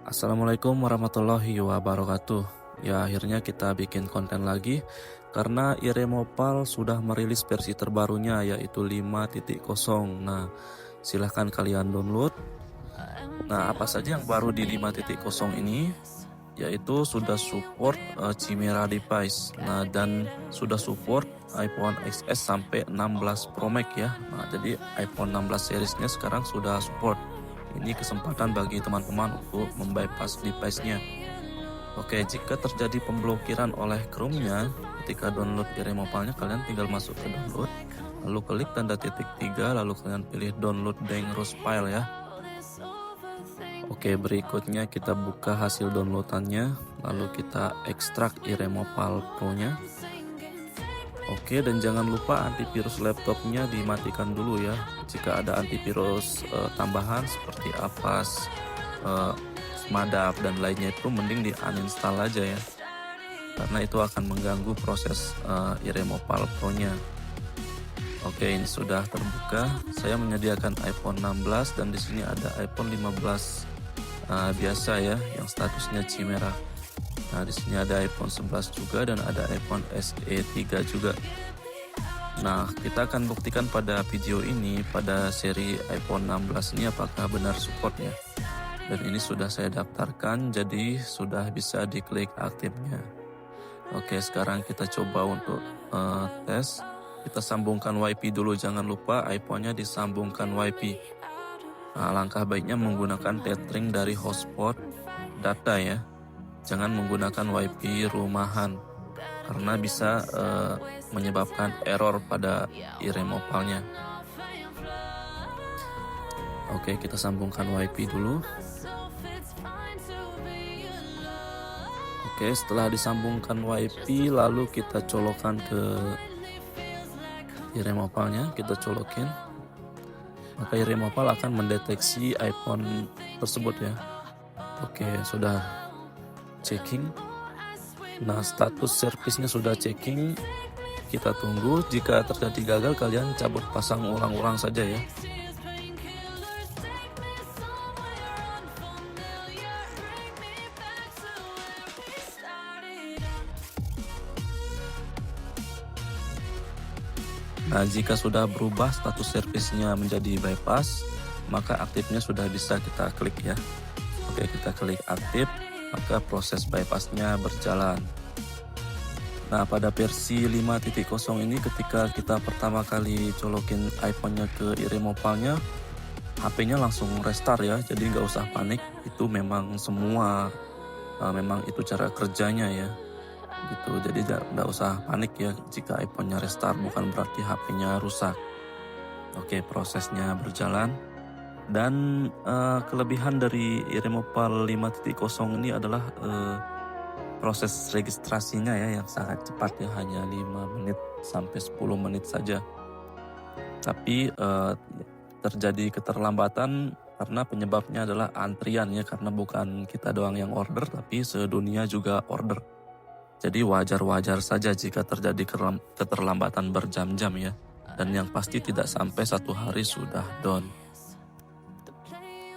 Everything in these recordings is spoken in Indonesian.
Assalamualaikum warahmatullahi wabarakatuh. Ya, akhirnya kita bikin konten lagi karena Iremopal sudah merilis versi terbarunya yaitu 5.0. Nah, silahkan kalian download. Nah, apa saja yang baru di 5.0 ini? Yaitu sudah support Chimera device. Nah, dan sudah support iPhone XS sampai 16 Pro Max ya. Nah, jadi iPhone 16 seriesnya sekarang sudah support. Ini kesempatan bagi teman-teman untuk membypass device-nya. Oke, jika terjadi pemblokiran oleh Chrome-nya, ketika download Iremopalnya kalian tinggal masuk ke download, lalu klik tanda titik 3, lalu kalian pilih download dangerous file ya. Oke, berikutnya kita buka hasil downloadannya, lalu kita ekstrak Iremopal Pro-nya. Oke, dan jangan lupa antivirus laptopnya dimatikan dulu ya. Jika ada antivirus tambahan seperti Avast, Smadap dan lainnya itu mending di uninstall aja ya, karena itu akan mengganggu proses Iremopal Pro-nya. Oke, ini sudah terbuka. Saya menyediakan iPhone 16 dan di sini ada iPhone 15 biasa ya, yang statusnya Chimera. Nah, di sini ada iPhone 11 juga dan ada iPhone SE 3 juga. Nah, kita akan buktikan pada video ini pada seri iPhone 16 ini apakah benar support ya. Dan ini sudah saya daftarkan, jadi sudah bisa diklik aktifnya. Oke, sekarang kita coba untuk tes. Kita sambungkan WiFi dulu, jangan lupa iPhone-nya disambungkan WiFi. Nah, langkah baiknya menggunakan tethering dari hotspot data ya. Jangan menggunakan WiFi rumahan karena bisa menyebabkan error pada Iremopalnya. Oke, kita sambungkan WiFi dulu. Oke, setelah disambungkan WiFi lalu kita colokkan ke Iremopalnya, kita colokin. Maka Iremopal akan mendeteksi iPhone tersebut ya. Oke, sudah checking. Nah, status servisnya sudah checking. Kita tunggu, jika terjadi gagal kalian cabut pasang ulang-ulang saja ya. Nah, jika sudah berubah status servisnya menjadi bypass, maka aktifnya sudah bisa kita klik ya. Oke, kita klik aktif, maka proses bypassnya berjalan. Nah, pada versi 5.0 ini ketika kita pertama kali colokin iPhone-nya ke Iremopalnya, HP-nya langsung restart ya, jadi nggak usah panik. Itu memang semua, memang itu cara kerjanya ya. Gitu, jadi nggak usah panik ya jika iPhone-nya restart, bukan berarti HP-nya rusak. Oke, prosesnya berjalan. Dan kelebihan dari Iremopal 5.0 ini adalah proses registrasinya ya yang sangat cepat ya, hanya 5 menit sampai 10 menit saja. Tapi terjadi keterlambatan karena penyebabnya adalah antrian ya, karena bukan kita doang yang order tapi sedunia juga order. Jadi wajar-wajar saja jika terjadi keterlambatan berjam-jam ya. Dan yang pasti tidak sampai 1 hari sudah down.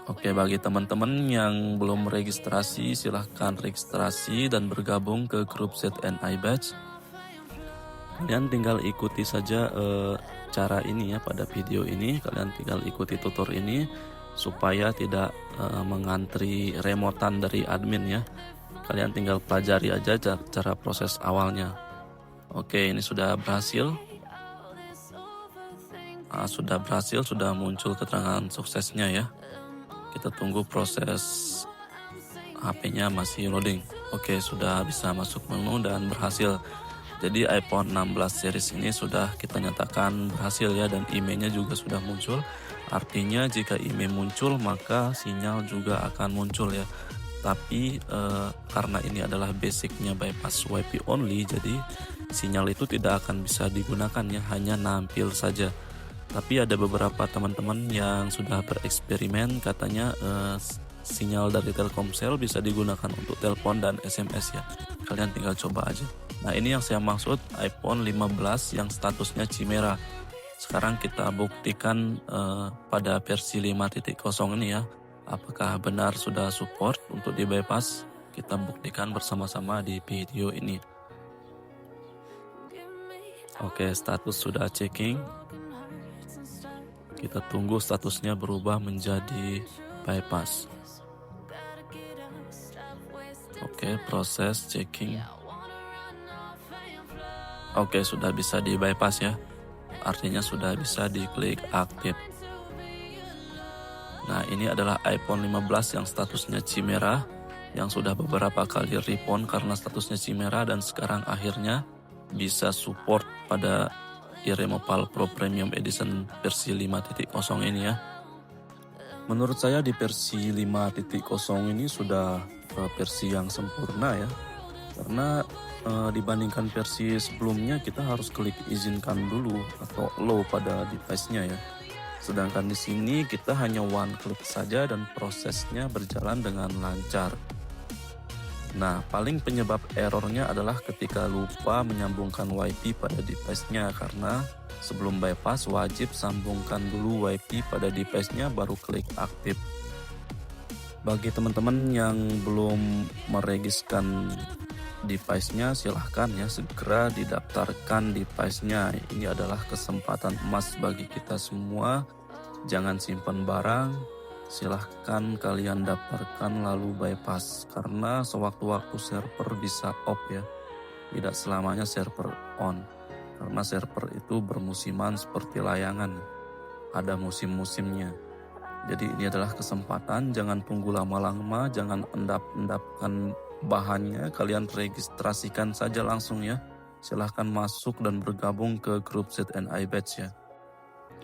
Oke, bagi teman-teman yang belum registrasi, silahkan registrasi dan bergabung ke grup ZNI Batch. Kalian tinggal ikuti saja cara ini ya pada video ini. Kalian tinggal ikuti tutor ini supaya tidak mengantri remotan dari admin ya. Kalian tinggal pelajari aja cara proses awalnya. Oke, ini sudah berhasil. Sudah berhasil, sudah muncul keterangan suksesnya ya. Kita tunggu proses HP-nya masih loading. Oke, sudah bisa masuk menu dan berhasil. Jadi iPhone 16 series ini sudah kita nyatakan berhasil ya, dan IMEI-nya juga sudah muncul. Artinya jika IMEI muncul maka sinyal juga akan muncul ya. Tapi karena ini adalah basicnya bypass WiFi only, jadi sinyal itu tidak akan bisa digunakan ya, hanya nampil saja. Tapi ada beberapa teman-teman yang sudah bereksperimen, katanya sinyal dari Telkomsel bisa digunakan untuk telepon dan SMS ya. Kalian tinggal coba aja. Nah, ini yang saya maksud iPhone 15 yang statusnya Chimera. Sekarang kita buktikan pada versi 5.0 ini ya. Apakah benar sudah support untuk di bypass? Kita buktikan bersama-sama di video ini. Oke, status sudah checking. Kita tunggu statusnya berubah menjadi bypass. Oke, proses checking. Oke, sudah bisa di bypass ya. Artinya sudah bisa diklik aktif. Nah, ini adalah iPhone 15 yang statusnya Chimera, yang sudah beberapa kali rephone karena statusnya Chimera, dan sekarang akhirnya bisa support pada iRemoPal Pro Premium Edition versi 5.0 ini ya. Menurut saya di versi 5.0 ini sudah versi yang sempurna ya. Karena dibandingkan versi sebelumnya kita harus klik izinkan dulu atau allow pada device-nya ya. Sedangkan di sini kita hanya one click saja dan prosesnya berjalan dengan lancar. Nah, paling penyebab errornya adalah ketika lupa menyambungkan WiFi pada device-nya, karena sebelum bypass wajib sambungkan dulu WiFi pada device-nya baru klik aktif. Bagi teman-teman yang belum meregistrkan device-nya, silahkan ya segera didaftarkan device-nya. Ini adalah kesempatan emas bagi kita semua. Jangan simpan barang, silahkan kalian daftarkan lalu bypass, karena sewaktu-waktu server bisa off ya, tidak selamanya server on, karena server itu bermusiman seperti layangan, ada musim-musimnya. Jadi ini adalah kesempatan, jangan tunggu lama-lama, jangan endap-endapkan bahannya, kalian registrasikan saja langsung ya. Silahkan masuk dan bergabung ke grup ZNI Batch ya.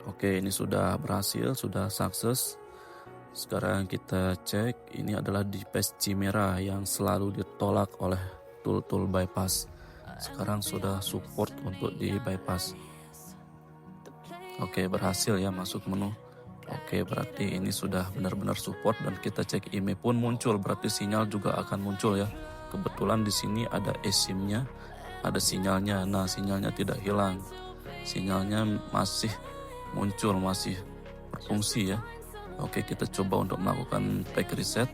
Oke, ini sudah berhasil, sudah sukses. Sekarang kita cek, ini adalah device Chimera yang selalu ditolak oleh tool bypass. Sekarang sudah support untuk di bypass. Oke, berhasil ya masuk menu. Oke, berarti ini sudah benar-benar support, dan kita cek IMEI pun muncul, berarti sinyal juga akan muncul ya. Kebetulan di sini ada eSIM-nya, ada sinyalnya. Nah, sinyalnya tidak hilang. Sinyalnya masih muncul, masih berfungsi ya. Oke, kita coba untuk melakukan pack reset.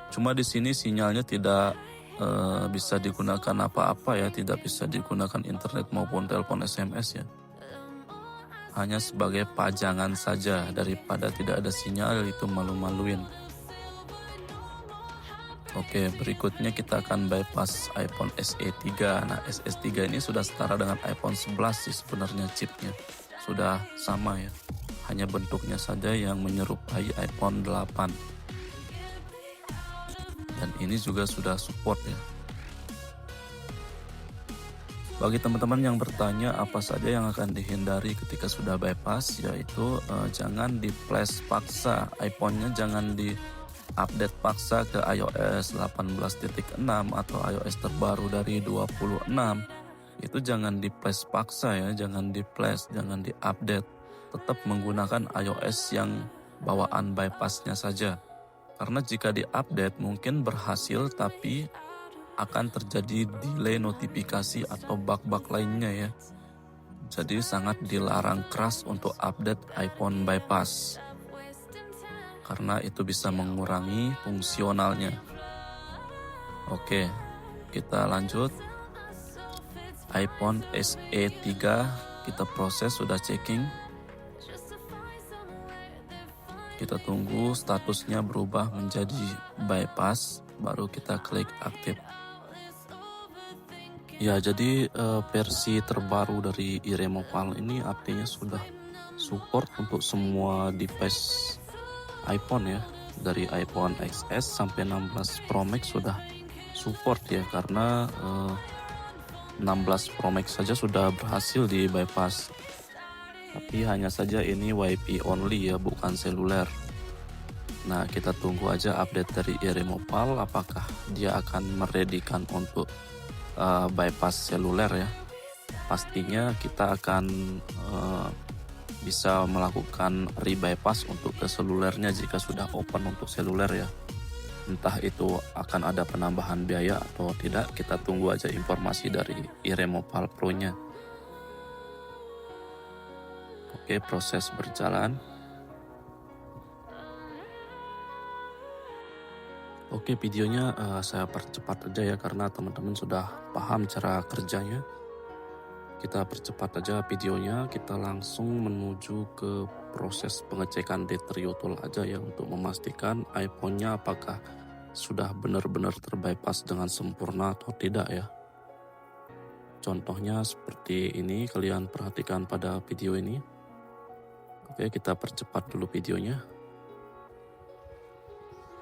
Cuma di sini sinyalnya tidak bisa digunakan apa-apa ya, tidak bisa digunakan internet maupun telepon SMS ya. Hanya sebagai pajangan saja, daripada tidak ada sinyal itu malu-maluin. Oke, berikutnya kita akan bypass iPhone SE 3. Nah, SE 3 ini sudah setara dengan iPhone 11 sih sebenarnya chipnya. Sudah sama ya. Hanya bentuknya saja yang menyerupai iPhone 8. Dan ini juga sudah support ya. Bagi teman-teman yang bertanya apa saja yang akan dihindari ketika sudah bypass, yaitu jangan di flash paksa iPhone-nya, jangan di update paksa ke iOS 18.6 atau iOS terbaru dari 26. Itu jangan di flash paksa ya, jangan di flash, jangan di update. Tetap menggunakan iOS yang bawaan bypassnya saja. Karena jika di update mungkin berhasil, tapi akan terjadi delay notifikasi atau bug-bug lainnya ya. Jadi sangat dilarang keras untuk update iPhone bypass, karena itu bisa mengurangi fungsionalnya. Oke, kita lanjut. iPhone SE 3 kita proses, sudah checking. Kita tunggu statusnya berubah menjadi bypass, baru kita klik aktif. Ya, jadi versi terbaru dari iRemoPal ini artinya sudah support untuk semua device iPhone ya. Dari iPhone XS sampai 16 Pro Max sudah support ya, karena 16 Pro Max saja sudah berhasil di bypass. Tapi hanya saja ini WiFi only ya, bukan seluler. Nah, kita tunggu aja update dari iRemoPal, apakah dia akan meredikan untuk bypass seluler ya. Pastinya kita akan bisa melakukan rebypass untuk ke selulernya jika sudah open untuk seluler ya. Entah itu akan ada penambahan biaya atau tidak, kita tunggu aja informasi dari iRemoPal Pro-nya. Oke, proses berjalan. Oke, videonya saya percepat aja ya karena teman-teman sudah paham cara kerjanya. Kita percepat aja videonya, kita langsung menuju ke proses pengecekan di Trio Tool aja ya untuk memastikan iPhone-nya apakah sudah benar-benar terbypass dengan sempurna atau tidak ya. Contohnya seperti ini, kalian perhatikan pada video ini. Oke, kita percepat dulu videonya.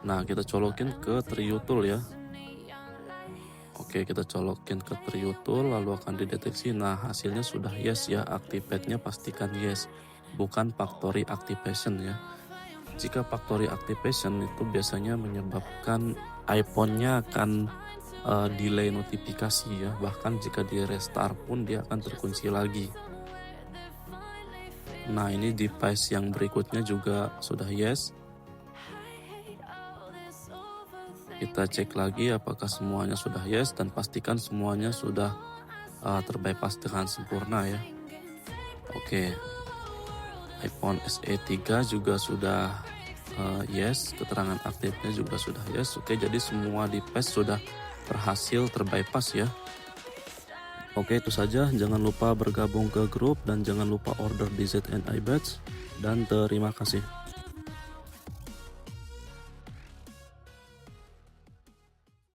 Nah, kita colokin ke Trio Tool ya. Oke, kita colokin ke Trio Tool lalu akan dideteksi. Nah, hasilnya sudah yes ya, activate-nya pastikan yes, bukan factory activation ya. Jika factory activation itu biasanya menyebabkan iPhone-nya akan delay notifikasi ya, bahkan jika di restart pun dia akan terkunci lagi. Nah, ini device yang berikutnya juga sudah yes. Kita cek lagi apakah semuanya sudah yes dan pastikan semuanya sudah terbypass dengan sempurna ya. Oke, iPhone SE 3 juga sudah yes, keterangan aktifnya juga sudah yes. Oke, jadi semua device sudah berhasil terbypass ya. Oke, itu saja. Jangan lupa bergabung ke grup dan jangan lupa order di ZNI Badge. Dan terima kasih.